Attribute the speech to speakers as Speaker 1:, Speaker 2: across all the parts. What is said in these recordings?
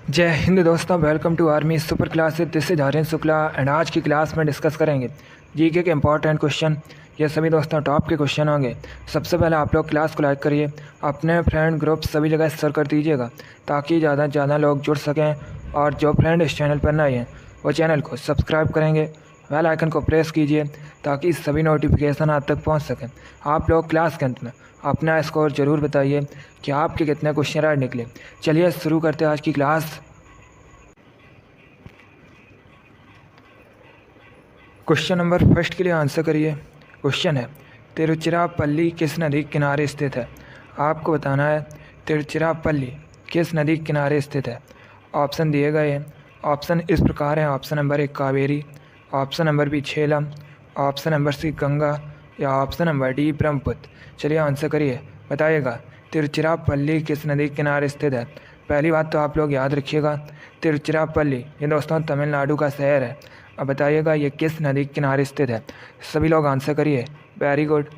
Speaker 1: जय हिंद दोस्तों, welcome to army super classes. This is Aryan Shukla and आज की क्लास में डिस्कस करेंगे जीके के इंपॉर्टेंट क्वेश्चन। ये सभी दोस्तों टॉप के क्वेश्चन होंगे। सबसे पहले आप लोग क्लास को लाइक करिए, अपने फ्रेंड ग्रुप सभी जगह शेयर कर दीजिएगा ताकि ज़्यादा से ज़्यादा लोग जुड़ सकें। और जो फ्रेंड इस चैनल पर नए हैं वो चैनल को सब्सक्राइब करेंगे, बेल आइकन को प्रेस कीजिए ताकि सभी नोटिफिकेशन आप तक पहुँच सकें। आप लोग क्लास के अंत में अपना स्कोर ज़रूर बताइए कि आपके कितने क्वेश्चन राइट निकले। चलिए शुरू करते हैं आज की क्लास। क्वेश्चन नंबर फर्स्ट के लिए आंसर करिए। क्वेश्चन है, तिरुचिरापल्ली किस नदी के किनारे स्थित है? आपको बताना है तिरुचिरापल्ली किस नदी के किनारे स्थित है। ऑप्शन दिए गए हैं। ऑप्शन इस प्रकार हैं। Option number A Kaveri, option number B Jhelum, option number C Ganga या ऑप्शन नंबर डी ब्रह्मपुत्र। चलिए आंसर करिए, बताइएगा तिरुचिरापल्ली किस नदी के किनारे स्थित है। पहली बात तो आप लोग याद रखिएगा, तिरुचिरापल्ली ये दोस्तों तमिलनाडु का शहर है। अब बताइएगा ये किस नदी के किनारे स्थित है। सभी लोग आंसर करिए। Very good,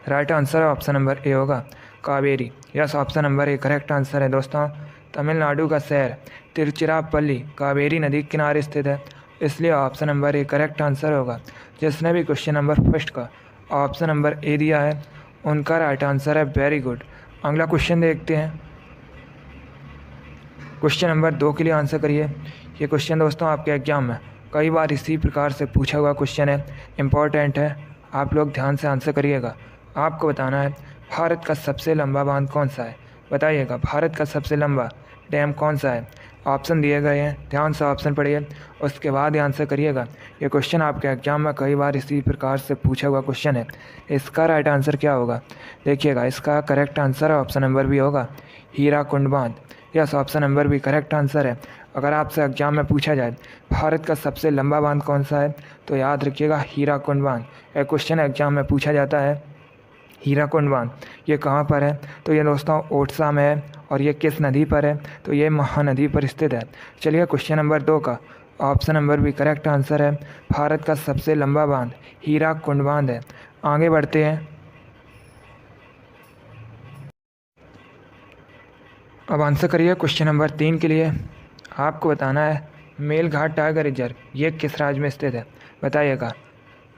Speaker 1: right answer option number A होगा, Kaveri. Yes, option number A correct answer है दोस्तों। तमिलनाडु का शहर तिरुचिरापल्ली कावेरी नदी के किनारे स्थित है, इसलिए option number A correct answer होगा। जिसने भी क्वेश्चन नंबर फर्स्ट का ऑप्शन नंबर ए दिया है उनका राइट आंसर है। Very good. अगला क्वेश्चन देखते हैं। क्वेश्चन नंबर 2 के लिए आंसर करिए। ये क्वेश्चन दोस्तों आपके एग्जाम में कई बार इसी प्रकार से पूछा हुआ क्वेश्चन है, इम्पॉर्टेंट है। आप लोग ध्यान से आंसर करिएगा। आपको बताना है भारत का सबसे लंबा बांध कौन सा है। बताइएगा भारत का सबसे लंबा डैम कौन सा है। ऑप्शन दिए गए हैं, ध्यान से ऑप्शन पढ़िए, उसके बाद ही आंसर करिएगा। ये क्वेश्चन आपके एग्जाम में कई बार इसी प्रकार से पूछा हुआ क्वेश्चन है। इसका राइट आंसर क्या होगा देखिएगा। इसका correct answer option number B होगा, हीराकुंड बांध। Yes, option number B correct answer है। अगर आपसे एग्जाम में पूछा जाए भारत का सबसे लंबा बांध कौन सा है तो याद रखिएगा हीराकुंड बांध। यह क्वेश्चन एग्जाम में पूछा जाता है। हीराकुंड बांध ये कहाँ पर है तो ये दोस्तों ओडिशा में है। और ये किस नदी पर है तो ये महानदी पर स्थित है। चलिए क्वेश्चन नंबर 2 का option number B correct answer है। भारत का सबसे लंबा बांध हीराकुंड बांध है। आगे बढ़ते हैं। अब आंसर करिए क्वेश्चन नंबर 3 के लिए। आपको बताना है मेलघाट टाइगर रिजर्व ये किस राज्य में स्थित है। बताइएगा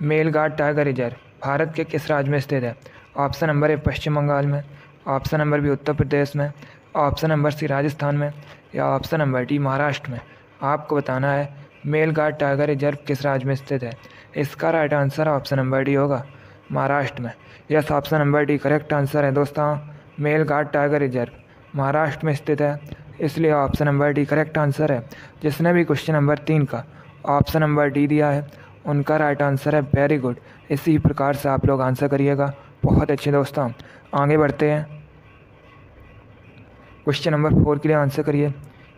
Speaker 1: मेलघाट टाइगर रिजर्व भारत के किस राज्य में स्थित है। ऑप्शन नंबर ए पश्चिम बंगाल में, option number B Uttar Pradesh में, ऑप्शन नंबर सी राजस्थान में या ऑप्शन नंबर डी महाराष्ट्र में। आपको बताना है मेलघाट टाइगर रिजर्व किस राज्य में स्थित है। इसका right answer option number D होगा, महाराष्ट्र में। Yes, option number D correct answer है दोस्तों। मेलघाट टाइगर रिजर्व महाराष्ट्र में स्थित है, इसलिए option number D correct answer है। जिसने भी क्वेश्चन नंबर 3 का ऑप्शन नंबर डी दिया है उनका राइट आंसर है। Very good. इसी प्रकार से आप लोग आंसर करिएगा। बहुत अच्छे दोस्तों, आगे बढ़ते हैं। क्वेश्चन नंबर 4 के लिए आंसर करिए।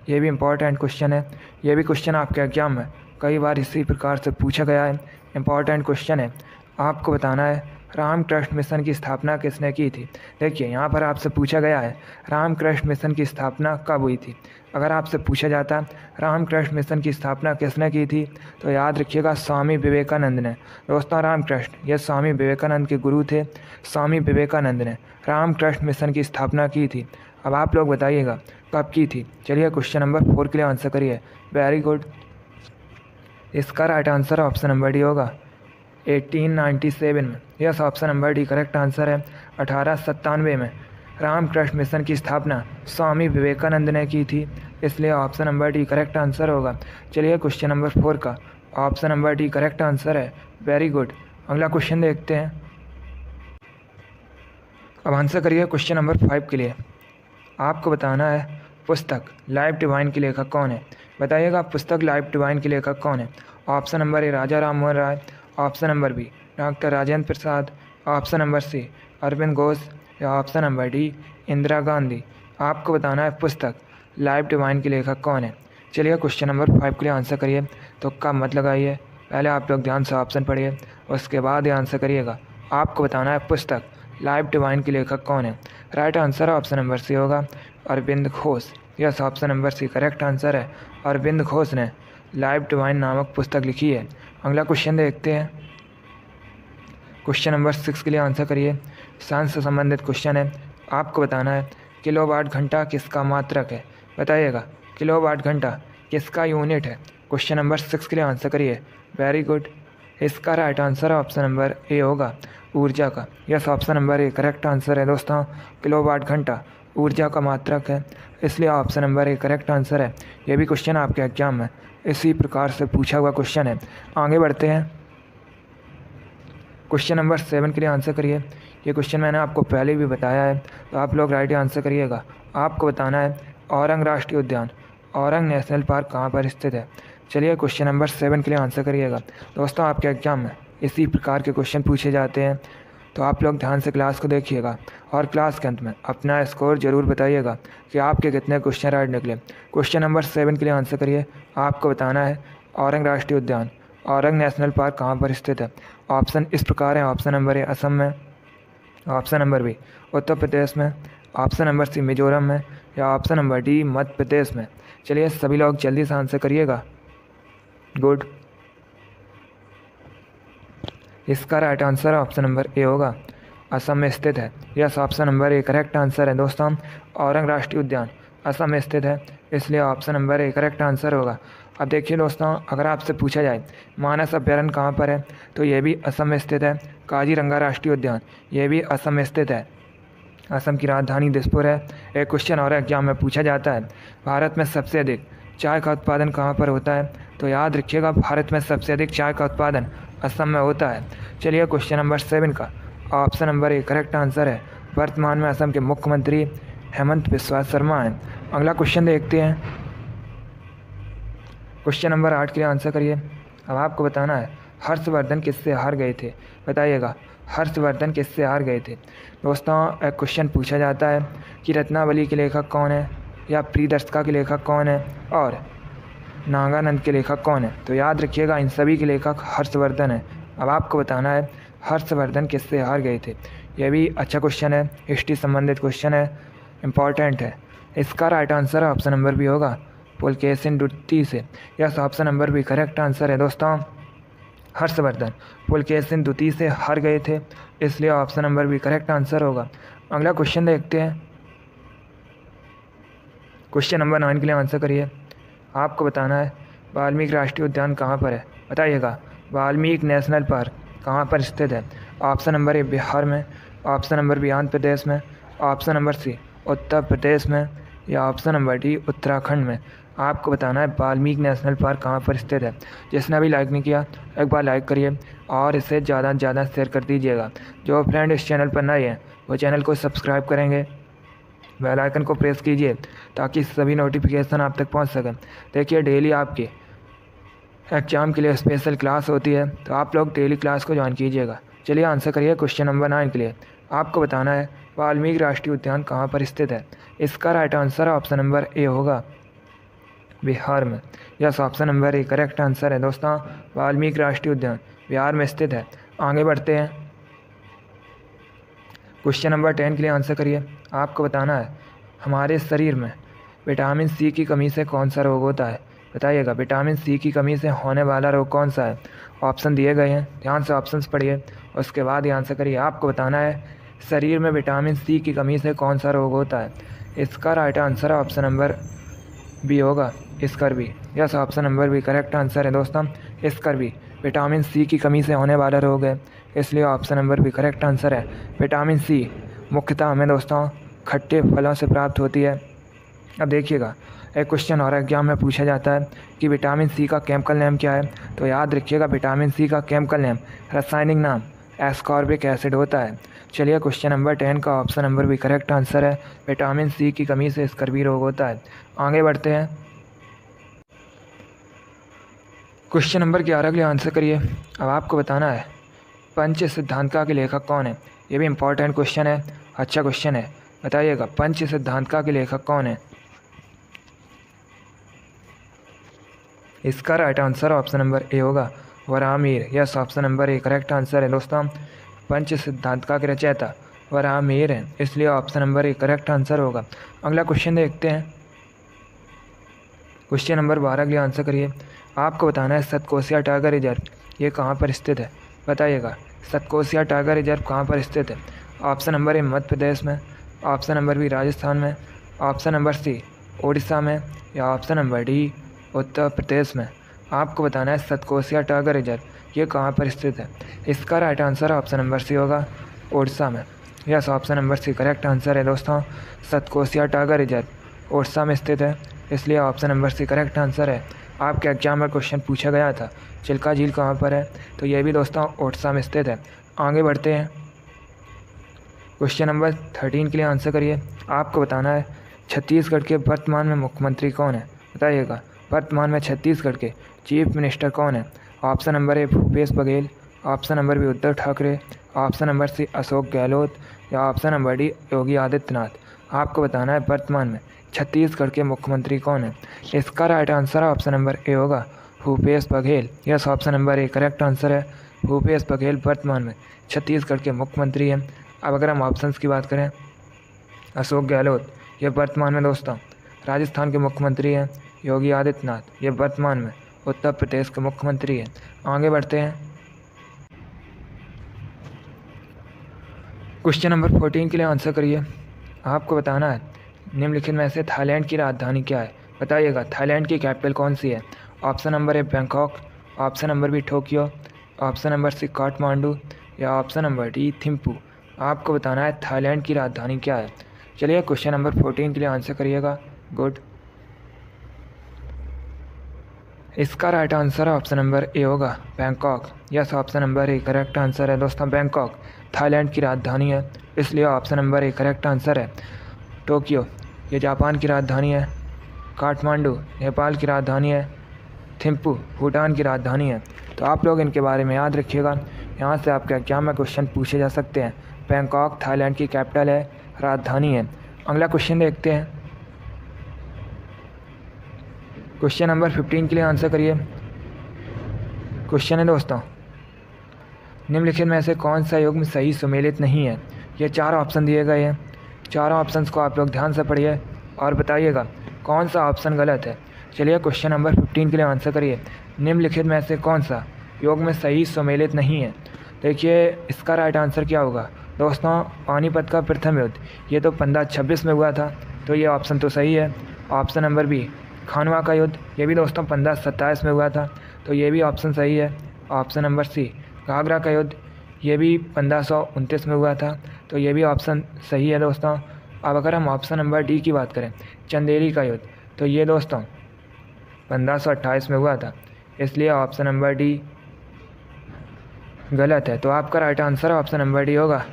Speaker 1: ये भी इम्पॉर्टेंट क्वेश्चन है। ये भी क्वेश्चन आपके एग्जाम में कई बार इसी प्रकार से पूछा गया है, इम्पॉर्टेंट क्वेश्चन है। आपको बताना है रामकृष्ण मिशन की स्थापना किसने की थी। देखिए यहाँ पर आपसे पूछा गया है रामकृष्ण मिशन की स्थापना कब हुई थी। अगर आपसे पूछा जाता रामकृष्ण मिशन की स्थापना किसने की थी तो याद रखिएगा स्वामी विवेकानंद ने। दोस्तों रामकृष्ण ये स्वामी विवेकानंद के गुरु थे। स्वामी विवेकानंद ने रामकृष्ण मिशन की स्थापना की थी। अब आप लोग बताइएगा कब की थी। चलिए क्वेश्चन नंबर 4 के लिए आंसर करिए। Very good. इसका right answer option number D होगा, 1897 में। Yes, option number D correct answer है। 1897 में रामकृष्ण मिशन की स्थापना स्वामी विवेकानंद ने की थी, इसलिए option number D correct answer होगा। चलिए क्वेश्चन नंबर 4 का option number D correct answer है। Very good. अगला क्वेश्चन देखते हैं। अब आंसर करिए क्वेश्चन नंबर 5 के लिए। आपको बताना है पुस्तक लाइफ डिवाइन के लेखक कौन है। बताइएगा पुस्तक लाइफ डिवाइन के लेखक कौन है। Option number A Raja Ram Mohan Roy, option number B doctor Rajendra Prasad, option number C Aurobindo Ghosh या option number D Indira Gandhi. आपको बताना है पुस्तक लाइफ डिवाइन के लेखक कौन है। चलिए क्वेश्चन नंबर 5 के लिए आंसर करिए। तो कब मत लगाइए, पहले आप लोग ध्यान से ऑप्शन पढ़िए, उसके बाद ही आंसर करिएगा। आपको बताना है पुस्तक लाइफ डिवाइन के लेखक कौन है। Right answer option number C होगा, Aurobindo Ghosh. Yes, option number C correct answer है। अरविंद घोष ने लाइफ डिवाइन नामक पुस्तक लिखी है। अगला क्वेश्चन देखते हैं। क्वेश्चन नंबर 6 के लिए आंसर करिए। साइंस से संबंधित क्वेश्चन है। आपको बताना है किलोवाट घंटा किसका मात्रक है। बताइएगा। किलोवाट घंटा किसका यूनिट है? क्वेश्चन नंबर 6 के लिए आंसर करिए। Very good. इसका right answer option number A होगा, ऊर्जा का। Yes, option number A correct answer है दोस्तों। किलोवाट घंटा ऊर्जा का मात्रक है, इसलिए option number A correct answer है। ये भी क्वेश्चन आपके एग्जाम में इसी प्रकार से पूछा हुआ क्वेश्चन है। आगे बढ़ते हैं। क्वेश्चन नंबर 7 के लिए आंसर करिए। ये क्वेश्चन मैंने आपको पहले भी बताया है, तो आप लोग राइट आंसर करिएगा। आपको बताना है औरंग राष्ट्रीय उद्यान, औरंग नेशनल पार्क कहाँ पर स्थित है? चलिए क्वेश्चन नंबर 7 के लिए आंसर करिएगा। दोस्तों आपके एग्जाम में इसी प्रकार के क्वेश्चन पूछे जाते हैं, तो आप लोग ध्यान से क्लास को देखिएगा और क्लास के अंत में अपना स्कोर ज़रूर बताइएगा कि आपके कितने क्वेश्चन राइट निकले। क्वेश्चन नंबर 7 के लिए आंसर करिए। आपको बताना है औरंग राष्ट्रीय उद्यान, औरंग नेशनल पार्क कहाँ पर स्थित है? ऑप्शन इस प्रकार है। ऑप्शन नंबर ए असम में, option number B Uttar Pradesh में, ऑप्शन नंबर सी मिजोरम में, या option number D Madhya Pradesh में। चलिए सभी लोग जल्दी से आंसर करिएगा। गुड। इसका right answer option number A होगा, असम में स्थित है। Yes, option number A correct answer है दोस्तों। औरंग राष्ट्रीय उद्यान असम में स्थित है, इसलिए option number A correct answer होगा। अब देखिए दोस्तों, अगर आपसे पूछा जाए मानस अभ्यारण्य कहाँ पर है, तो ये भी असम में स्थित है। काजीरंगा राष्ट्रीय उद्यान ये भी असम में स्थित है। असम की राजधानी दिसपुर है। एक क्वेश्चन और एग्जाम में पूछा जाता है, भारत में सबसे अधिक चाय का उत्पादन कहाँ पर होता है? तो याद रखिएगा, भारत में सबसे अधिक चाय का उत्पादन असम में होता है। चलिए क्वेश्चन नंबर 7 का option number A correct answer है। वर्तमान में असम के मुख्यमंत्री हेमंत बिस्वा शर्मा हैं। अगला क्वेश्चन देखते हैं। क्वेश्चन नंबर 8 के लिए आंसर करिए। अब आपको बताना है हर्षवर्धन किससे हार गए थे? बताइएगा, हर्षवर्धन किससे हार गए थे? दोस्तों एक क्वेश्चन पूछा जाता है कि रत्नावली के लेखक कौन है, या प्रियदर्शिका के लेखक कौन है, और नागानंद के लेखक कौन है? तो याद रखिएगा, इन सभी के लेखक हर्षवर्धन है। अब आपको बताना है हर्षवर्धन किससे हार गए थे। यह भी अच्छा क्वेश्चन है, हिस्ट्री संबंधित क्वेश्चन है, इम्पॉर्टेंट है। इसका right answer option number B होगा, पुलकेशिन द्वितीय से। Yes, option number B correct answer है दोस्तों। हर्षवर्धन पुलकेशिन द्वितीय से हार गए थे, इसलिए option number B correct answer होगा। अगला क्वेश्चन देखते हैं। क्वेश्चन नंबर 9 के लिए आंसर करिए। आपको बताना है वाल्मीकि राष्ट्रीय उद्यान कहाँ पर है? बताइएगा, वाल्मीकि नेशनल पार्क कहाँ पर स्थित है? ऑप्शन नंबर ए बिहार में, option number B Andhra Pradesh में, ऑप्शन नंबर सी उत्तर प्रदेश में, या ऑप्शन नंबर डी उत्तराखंड में। आपको बताना है वाल्मीकि नेशनल पार्क कहाँ पर स्थित है। जिसने अभी लाइक नहीं किया एक बार लाइक करिए और इसे ज़्यादा से ज़्यादा शेयर कर दीजिएगा। जो फ्रेंड इस चैनल पर नए हैं वो चैनल को सब्सक्राइब करेंगे, बेल आइकन को प्रेस कीजिए ताकि सभी नोटिफिकेशन आप तक पहुंच सकें। देखिए डेली आपके एग्जाम के लिए स्पेशल क्लास होती है, तो आप लोग डेली क्लास को ज्वाइन कीजिएगा। चलिए आंसर करिए क्वेश्चन नंबर 9 के लिए। आपको बताना है वाल्मीकि राष्ट्रीय उद्यान कहाँ पर स्थित है। इसका right answer option number A होगा, बिहार में। Yes, option number A correct answer है दोस्तों। वाल्मीकि राष्ट्रीय उद्यान बिहार में स्थित है। आगे बढ़ते हैं। क्वेश्चन नंबर 10 के लिए आंसर करिए। आपको बताना है हमारे शरीर में विटामिन सी की कमी से कौन सा रोग होता है? बताइएगा, विटामिन सी की कमी से होने वाला रोग कौन सा है? ऑप्शन दिए गए हैं, ध्यान से ऑप्शंस पढ़िए, उसके बाद ही आंसर करिए। आपको बताना है शरीर में विटामिन सी की कमी से कौन सा रोग होता है। इसका right answer option number B होगा, scurvy. Yes, option number B correct answer है दोस्तों। स्कर्वी विटामिन सी की कमी से होने वाला रोग है, इसलिए option number B correct answer है। विटामिन सी मुख्यतः हमें दोस्तों खट्टे फलों से प्राप्त होती है। अब देखिएगा, एक क्वेश्चन और एग्जाम में पूछा जाता है कि विटामिन सी का केमिकल नेम क्या है? तो याद रखिएगा, विटामिन सी का केमिकल नेम, रासायनिक नाम एस्कॉर्बिक एसिड होता है। चलिए क्वेश्चन नंबर 10 का option number B correct answer है। विटामिन सी की कमी से स्कर्वी रोग होता है। आगे बढ़ते हैं। क्वेश्चन नंबर 11 के लिए आंसर करिए। अब आपको बताना है पंच सिद्धांतिका के लेखक कौन है? ये भी इम्पॉर्टेंट क्वेश्चन है, अच्छा क्वेश्चन है। बताइएगा, पंच सिद्धांतिका के लेखक कौन है? इसका right answer option number A होगा, Varahamihira. Yes, option number A correct answer है दोस्तों। पंच सिद्धांतिका के रचयिता वराहमिहिर हैं, इसलिए option number A correct answer होगा। अगला क्वेश्चन देखते हैं। क्वेश्चन नंबर 12 के लिए आंसर करिए। आपको बताना है सतकोसिया टाइगर रिजर्व ये कहाँ पर स्थित है? बताइएगा, सतकोसिया टाइगर रिजर्व कहाँ पर स्थित है? ऑप्शन नंबर ए मध्य प्रदेश में, ऑप्शन नंबर बी राजस्थान में, ऑप्शन नंबर सी उड़ीसा में, या option number D Uttar Pradesh में। आपको बताना है सतकोसिया टाइगर रिजर्व ये कहाँ पर स्थित है। इसका right answer option number C होगा, उड़ीसा में। Yes, option number C correct answer है दोस्तों। सतकोसिया टाइगर रिजर्व उड़ीसा में स्थित है, इसलिए option number C correct answer है। आपके एग्जाम में क्वेश्चन पूछा गया था चिल्का झील कहाँ पर है, तो ये भी दोस्तों उड़ीसा में स्थित है। आगे बढ़ते हैं, क्वेश्चन नंबर 13 के लिए आंसर करिए। आपको बताना है छत्तीसगढ़ के वर्तमान में मुख्यमंत्री कौन है, बताइएगा। वर्तमान में छत्तीसगढ़ के चीफ मिनिस्टर कौन है। Option number A Bhupesh Baghel, option number B Uddhav Thackeray, option number C Ashok Gehlot, या option number D Yogi Adityanath. आपको बताना है वर्तमान में छत्तीसगढ़ के मुख्यमंत्री कौन है। इसका right answer option number A होगा, Bhupesh Baghel. Yes, option number A correct answer है। भूपेश बघेल वर्तमान में छत्तीसगढ़ के मुख्यमंत्री हैं। अब अगर हम ऑप्शंस की बात करें, अशोक गहलोत ये वर्तमान में दोस्तों राजस्थान के मुख्यमंत्री हैं। योगी आदित्यनाथ ये वर्तमान में उत्तर प्रदेश के मुख्यमंत्री हैं। आगे बढ़ते हैं, क्वेश्चन नंबर 14 के लिए आंसर करिए। आपको बताना है निम्नलिखित में से थाईलैंड की राजधानी क्या है, बताइएगा। थाईलैंड की कैपिटल कौन सी है। Option number A Bangkok, option number B Tokyo, option number C Kathmandu, या ऑप्शन नंबर डी थिम्पू। आपको बताना है थाईलैंड की राजधानी क्या है। चलिए क्वेश्चन नंबर 14 के लिए आंसर करिएगा। गुड, इसका right answer option number A होगा, Bangkok. Yes, option number A correct answer है दोस्तों। बैंकॉक थाईलैंड की राजधानी है, इसलिए option number A correct answer है। टोक्यो ये जापान की राजधानी है। काठमांडू नेपाल की राजधानी है। थिम्पू भूटान की राजधानी है। तो आप लोग इनके बारे में याद रखिएगा, यहाँ से आपके एग्जाम में क्वेश्चन पूछे जा सकते हैं। बैंकॉक थाईलैंड की कैपिटल है, राजधानी है। अगला क्वेश्चन देखते हैं, क्वेश्चन नंबर 15 के लिए आंसर करिए। क्वेश्चन है दोस्तों, निम्नलिखित में से कौन सा युग्म सही सुमेलित नहीं है। ये 4 ऑप्शन दिए गए हैं। चारों ऑप्शंस को आप लोग ध्यान से पढ़िए और बताइएगा कौन सा ऑप्शन गलत है। चलिए क्वेश्चन नंबर 15 के लिए आंसर करिए। निम्नलिखित में से कौन सा योग में सही सुमेलित नहीं है। देखिए इसका राइट आंसर क्या होगा दोस्तों, पानीपत का प्रथम युद्ध ये तो 1526 में हुआ था, तो ये ऑप्शन तो सही है। ऑप्शन नंबर बी खानवा का युद्ध ये भी दोस्तों 1527 में हुआ था, तो ये भी ऑप्शन सही है। ऑप्शन नंबर सी घाघरा का युद्ध ये भी 1529 में हुआ था, तो ये भी ऑप्शन सही है दोस्तों। अब अगर हम ऑप्शन नंबर डी की बात करें, चंदेरी का युद्ध, तो ये दोस्तों 1528 में हुआ था, इसलिए ऑप्शन नंबर डी गलत है। तो आपका right answer option number D होगा,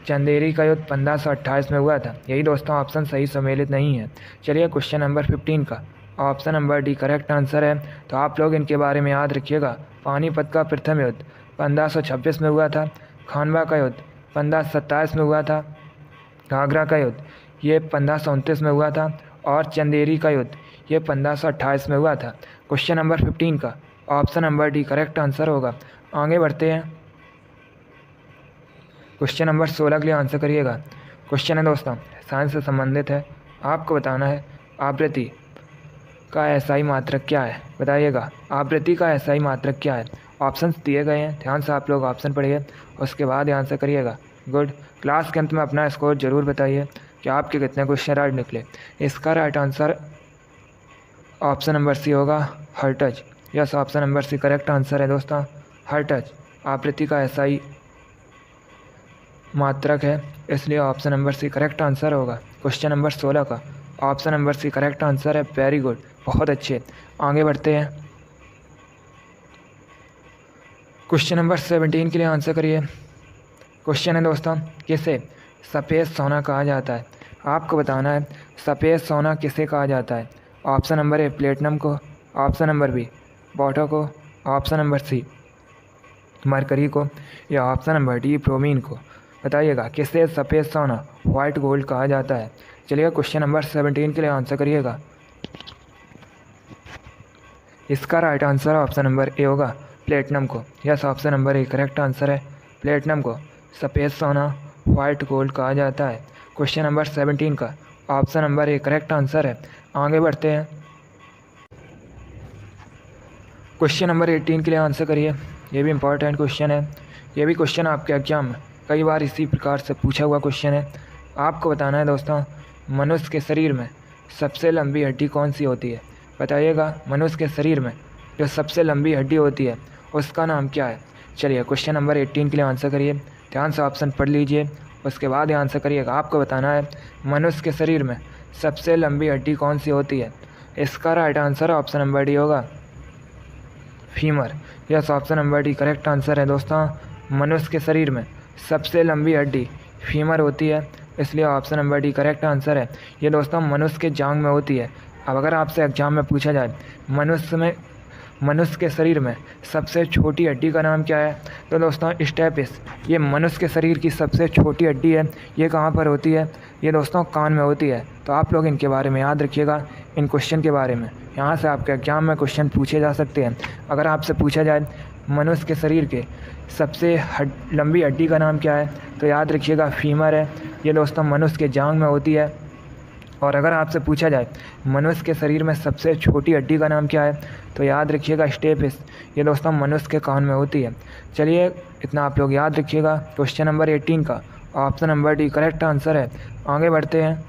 Speaker 1: चंदेरी का युद्ध 1528 में हुआ था। यही दोस्तों ऑप्शन सही सम्मिलित नहीं है। चलिए क्वेश्चन नंबर 15 का option number D correct answer है। तो आप लोग इनके बारे में याद रखिएगा। पानीपत का प्रथम युद्ध 1526 में हुआ था। खानवा का युद्ध 1527 में हुआ था। घाघरा का युद्ध ये 1529 में हुआ था, और चंदेरी का युद्ध ये 1528 में हुआ था। क्वेश्चन नंबर 15 का option number D correct answer होगा। आगे बढ़ते हैं, क्वेश्चन नंबर 16 के लिए आंसर करिएगा। क्वेश्चन है दोस्तों साइंस से संबंधित है। आपको बताना है आवृत्ति का एसआई मात्रक क्या है, बताइएगा। आवृत्ति का एसआई मात्रक क्या है। ऑप्शंस दिए गए हैं, ध्यान से आप लोग ऑप्शन पढ़िए, उसके बाद आंसर करिएगा। गुड, क्लास के अंत में अपना स्कोर जरूर बताइए कि आपके कितने क्वेश्चन राइट निकले। इसका right answer option number C होगा, hertz. Yes, option number C correct answer है दोस्तों, हर्ट्ज आवृत्ति का एसआई मात्रक है, इसलिए option number C correct answer होगा। क्वेश्चन नंबर 16 का option number C correct answer है। वेरी गुड, बहुत अच्छे। आगे बढ़ते हैं, क्वेश्चन नंबर 17 के लिए आंसर करिए। क्वेश्चन है दोस्तों किसे सफ़ेद सोना कहा जाता है। आपको बताना है सफ़ेद सोना किसे कहा जाता है। ऑप्शन नंबर ए प्लेटिनम को, ऑप्शन नंबर बी बॉटो को, ऑप्शन नंबर सी मरकरी को, या ऑप्शन नंबर डी ब्रोमीन को। बताइएगा किसे सफ़ेद सोना वाइट गोल्ड कहा जाता है। चलिए क्वेश्चन नंबर 17 के लिए आंसर करिएगा। इसका right answer option number A होगा, प्लेटिनम को। Yes, option number A correct answer है। प्लेटिनम को सफ़ेद सोना वाइट गोल्ड कहा जाता है। क्वेश्चन नंबर 17 का option number A correct answer है। आगे बढ़ते हैं, क्वेश्चन नंबर 18 के लिए आंसर करिए। ये भी इंपॉर्टेंट क्वेश्चन है। ये भी क्वेश्चन आपके एग्जाम में कई बार इसी प्रकार से पूछा हुआ क्वेश्चन है। आपको बताना है दोस्तों मनुष्य के शरीर में सबसे लंबी हड्डी कौन सी होती है? बताइएगा। मनुष्य के शरीर में जो सबसे लंबी हड्डी होती है उसका नाम क्या है? चलिए क्वेश्चन नंबर 18 के लिए आंसर करिए। ध्यान से ऑप्शन पढ़ लीजिए, उसके बाद आंसर करिएगा। आपको बताना है मनुष्य के शरीर में सबसे लंबी हड्डी कौन सी होती है? इसका right answer option number D होगा, femur. Yes, option number D correct answer है दोस्तों। मनुष्य के शरीर में सबसे लंबी हड्डी फीमर होती है, इसलिए option number D correct answer है। ये दोस्तों मनुष्य के जांघ में होती है। अब अगर आपसे एग्जाम में पूछा जाए मनुष्य के शरीर में सबसे छोटी हड्डी का नाम क्या है, तो दोस्तों स्टेपिस। ये मनुष्य के शरीर की सबसे छोटी हड्डी है। ये कहाँ पर होती है? ये दोस्तों कान में होती है। तो आप लोग इनके बारे में याद रखिएगा, इन क्वेश्चन के बारे में। यहाँ से आपके एग्जाम में क्वेश्चन पूछे जा सकते हैं। अगर आपसे पूछा जाए मनुष्य के शरीर के सबसे लंबी हड्डी का नाम क्या है, तो याद रखिएगा फीमर है। ये दोस्तों मनुष्य के जांघ में होती है। और अगर आपसे पूछा जाए मनुष्य के शरीर में सबसे छोटी हड्डी का नाम क्या है, तो याद रखिएगा स्टेपिस। ये दोस्तों मनुष्य के कान में होती है। चलिए इतना आप लोग याद रखिएगा। क्वेश्चन नंबर 18 का option number D correct answer है। आगे बढ़ते हैं।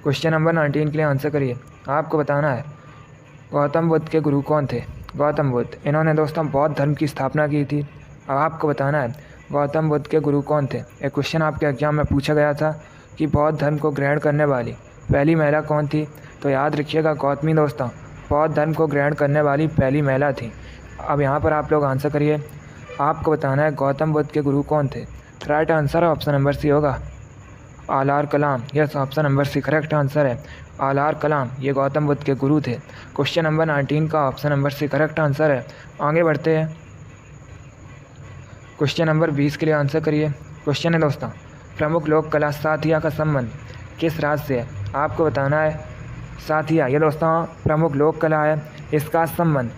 Speaker 1: क्वेश्चन नंबर 19 के लिए आंसर करिए। आपको बताना है गौतम बुद्ध के गुरु कौन थे? गौतम बुद्ध, इन्होंने दोस्तों बौद्ध धर्म की स्थापना की थी। अब आपको बताना है गौतम बुद्ध के गुरु कौन थे। एक क्वेश्चन आपके एग्जाम में पूछा गया था कि बौद्ध धर्म को ग्रहण करने वाली पहली महिला कौन थी, तो याद रखिएगा गौतमी दोस्तों बौद्ध धर्म को ग्रहण करने वाली पहली महिला थी। अब यहाँ पर आप लोग आंसर करिए। आपको बताना है गौतम बुद्ध के गुरु कौन थे। Right answer option number C होगा, Alara Kalama. Yes, option number C correct answer है, आलार कलाम। ये गौतम बुद्ध के गुरु थे। क्वेश्चन नंबर 19 का option number C correct answer है। आगे बढ़ते हैं। क्वेश्चन नंबर 20 के लिए आंसर करिए। क्वेश्चन है दोस्तों प्रमुख लोक कला साथिया का संबंध किस राज्य से है? आपको बताना है साथिया, ये दोस्तों प्रमुख लोक कला है, इसका संबंध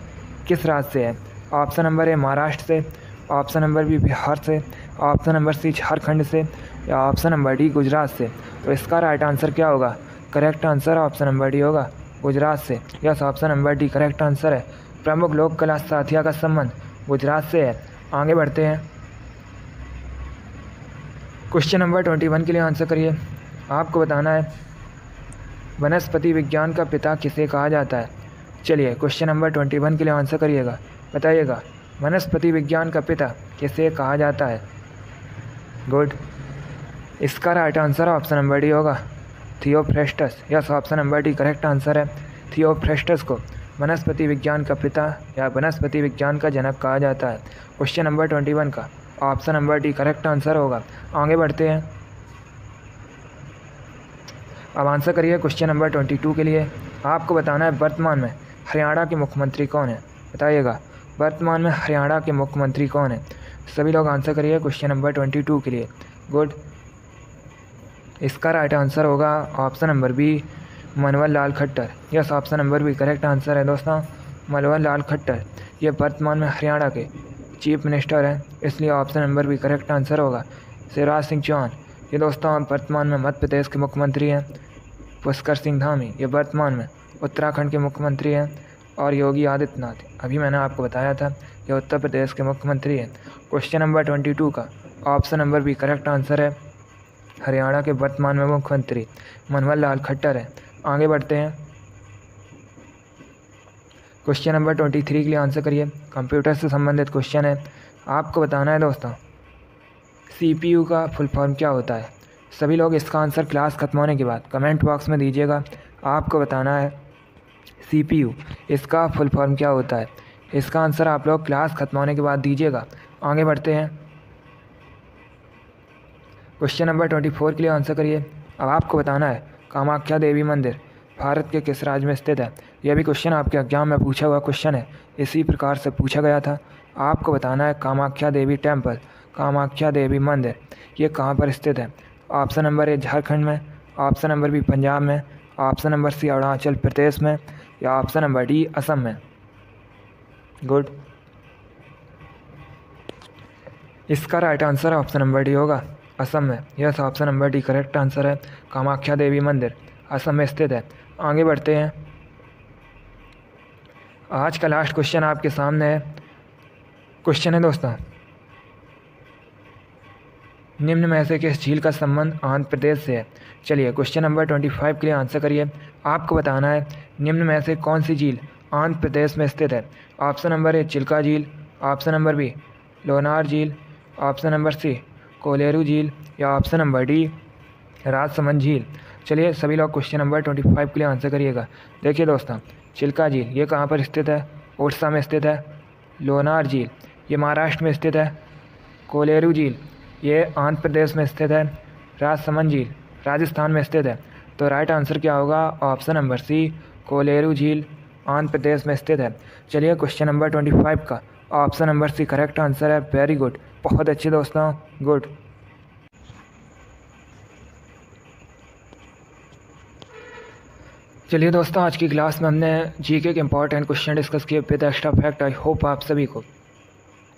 Speaker 1: किस राज्य से है? ऑप्शन नंबर ए महाराष्ट्र से, ऑप्शन नंबर बी बिहार से, ऑप्शन नंबर सी झारखंड से, या ऑप्शन नंबर डी गुजरात से। तो इसका राइट आंसर क्या होगा? Correct answer option number D होगा, गुजरात से। Yes, option number D correct answer है। प्रमुख लोक कला साथिया का संबंध गुजरात से है। आगे बढ़ते हैं। क्वेश्चन नंबर 21 के लिए आंसर करिए। आपको बताना है वनस्पति विज्ञान का पिता किसे कहा जाता है? चलिए क्वेश्चन नंबर 21 के लिए आंसर करिएगा। बताइएगा वनस्पति विज्ञान का पिता किसे कहा जाता है? गुड, इसका right answer option number D होगा, Theophrastus. Yes, option number D correct answer है। थियोफ्रेस्टस को वनस्पति विज्ञान का पिता या वनस्पति विज्ञान का जनक कहा जाता है। क्वेश्चन नंबर 21 का option number D correct answer होगा। आगे बढ़ते हैं। अब आंसर करिए क्वेश्चन नंबर 22 के लिए। आपको बताना है वर्तमान में हरियाणा के मुख्यमंत्री कौन है? बताइएगा वर्तमान में हरियाणा के मुख्यमंत्री कौन है? सभी लोग आंसर करिए क्वेश्चन नंबर 22 के लिए। गुड, इसका राइट आंसर होगा option number B, Manohar Lal Khattar. Yes, option number B correct answer है दोस्तों, मनोहर लाल खट्टर। ये वर्तमान में हरियाणा के चीफ मिनिस्टर हैं, इसलिए option number B correct answer होगा। शिवराज सिंह चौहान, ये दोस्तों वर्तमान में मध्य प्रदेश के मुख्यमंत्री हैं। पुष्कर सिंह धामी, ये वर्तमान में उत्तराखंड के मुख्यमंत्री हैं। और योगी आदित्यनाथ, अभी मैंने आपको बताया था, ये उत्तर प्रदेश के मुख्यमंत्री हैं। क्वेश्चन नंबर 22 का option number B correct answer है, हरियाणा के वर्तमान में मुख्यमंत्री मनोहर लाल खट्टर हैं। आगे बढ़ते हैं। क्वेश्चन नंबर 23 के लिए आंसर करिए। कंप्यूटर से संबंधित क्वेश्चन है। आपको बताना है दोस्तों CPU का फुल फॉर्म क्या होता है? सभी लोग इसका आंसर क्लास खत्म होने के बाद कमेंट बॉक्स में दीजिएगा। आपको बताना है CPU इसका फुल फॉर्म क्या होता है? इसका आंसर आप लोग क्लास खत्म होने के बाद दीजिएगा। आगे बढ़ते हैं। क्वेश्चन नंबर 24 के लिए आंसर करिए। अब आपको बताना है कामाख्या देवी मंदिर भारत के किस राज्य में स्थित है? यह भी क्वेश्चन आपके एग्जाम में पूछा हुआ क्वेश्चन है, इसी प्रकार से पूछा गया था। आपको बताना है कामाख्या देवी टेम्पल, कामाख्या देवी मंदिर, ये कहाँ पर स्थित है? ऑप्शन नंबर ए झारखंड में, ऑप्शन नंबर बी पंजाब में, ऑप्शन नंबर सी अरुणाचल प्रदेश में, या ऑप्शन नंबर डी असम में। गुड, इसका right answer option number D होगा, असम में। Yes, option number D correct answer है। कामाख्या देवी मंदिर असम में स्थित है। आगे बढ़ते हैं। आज का लास्ट क्वेश्चन आपके सामने है। क्वेश्चन है दोस्तों निम्न में से किस झील का संबंध आंध्र प्रदेश से है? चलिए क्वेश्चन नंबर 25 के लिए आंसर करिए। आपको बताना है निम्न में से कौन सी झील आंध्र प्रदेश में स्थित है। ऑप्शन नंबर ए चिल्का झील, ऑप्शन नंबर बी लोनार झील, ऑप्शन नंबर सी कोलेरू झील या ऑप्शन नंबर डी राजसमंद झील। चलिए सभी लोग क्वेश्चन नंबर 25 के लिए आंसर करिएगा। देखिए दोस्तों, चिल्का झील ये कहाँ पर स्थित है? उड़ीसा में स्थित है। लोनार झील ये महाराष्ट्र में स्थित है। कोलेरू झील ये आंध्र प्रदेश में स्थित है। राजसमंद झील राजस्थान में स्थित है। तो राइट आंसर क्या होगा? ऑप्शन नंबर सी कोलेरू झील आंध्र प्रदेश में स्थित है। चलिए क्वेश्चन नंबर 25 का option number C correct answer है। वेरी गुड, बहुत अच्छे दोस्तों, गुड। चलिए दोस्तों, आज की क्लास में हमने जीके के इंपॉर्टेंट क्वेश्चन डिस्कस किए with extra fact. I hope आप सभी को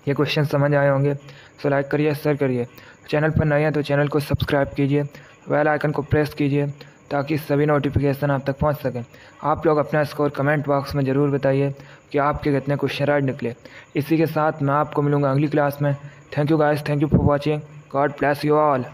Speaker 1: ये क्वेश्चन समझ आए होंगे। सो लाइक करिए, शेयर करिए। चैनल पर नए हैं तो चैनल को सब्सक्राइब कीजिए, बेल आइकन को प्रेस कीजिए ताकि सभी नोटिफिकेशन आप तक पहुंच सकें। आप लोग अपना स्कोर कमेंट बॉक्स में ज़रूर बताइए कि आपके कितने क्वेश्चन राइट निकले। इसी के साथ मैं आपको मिलूँगा अगली क्लास में। Thank you guys, thank you for watching. God bless you all.